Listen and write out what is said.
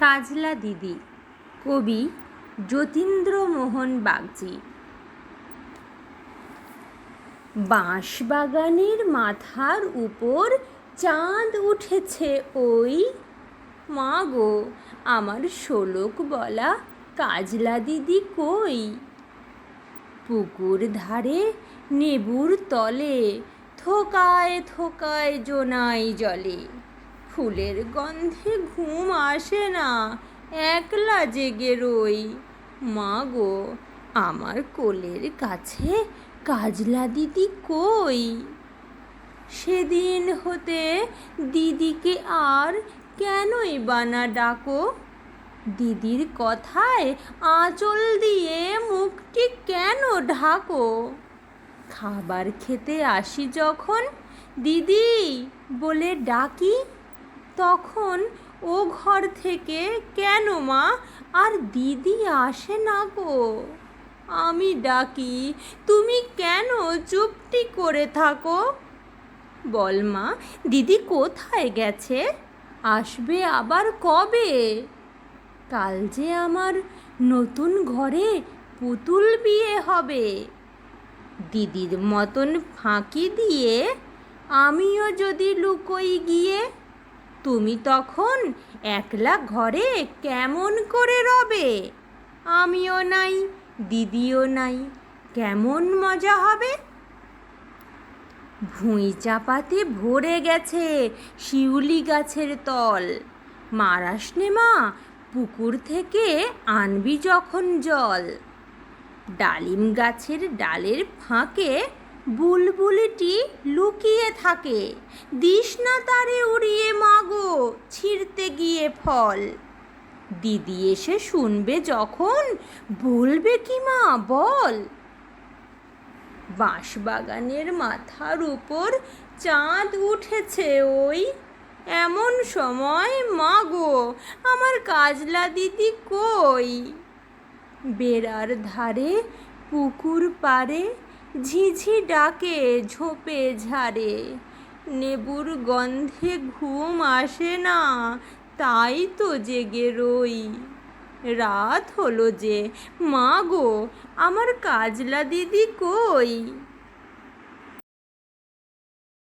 কাজলা দিদি। কবি যতীন্দ্রমোহন বাগচি। বাঁশবাগানের মাথার উপর চাঁদ উঠেছে ওই, মা গো আমার শোলক বলা কাজলা দিদি কই? পুকুর ধারে নেবুর তলে থোকায় থোকায় জোনাই জলে, ফুলের গন্ধে ঘুম আসে না, একলা জেগে রই। মা গো আমার কোলের কাছে কাজলা দিদি কই? সেদিন হতে দিদিকে আর কেনই বানা ডাকো? দিদির কথায় আঁচল দিয়ে মুখটি কেন ঢাকো? খাবার খেতে আসি যখন দিদি বলে ডাকি, তখন ও ঘর থেকে কেন মা আর দিদি আসে না গো? আমি ডাকি তুমি কেন চুপটি করে থাকো? বল মা দিদি কোথায় গেছে, আসবে আবার কবে? কাল যে আমার নতুন ঘরে পুতুল বিয়ে হবে, দিদির মতন ফাঁকি দিয়ে আমিও যদি লুকোই গিয়ে, তুমি তখন একলা ঘরে কেমন করে রবে? আমিও নাই দিদিও নাই, কেমন মজা হবে? ভুঁই চাপাতে ভরে গেছে শিউলি গাছের তল, মারাস নে মা পুকুর থেকে আনবি যখন জল। ডালিম গাছের ডালের ফাঁকে বুলবুলিটি লুকিয়ে থাকে, দিস না তারে উড়িয়ে মা গো ছিঁড়তে গিয়ে ফল। দিদি এসে শুনবে যখন বলবে কি মা বল? বাঁশবাগানের মাথার উপর চাঁদ উঠেছে ওই, এমন সময় মা গো আমার কাজলা দিদি কই? বেড়ার ধারে পুকুর পাড়ে ঝিঝি ডাকে ঝোপে ঝাড়ে, নেবুর গন্ধে ঘুম আসে না, তাই তো জেগে রই। রাত হলো যে, মা গো আমার কাজলা দিদি কই?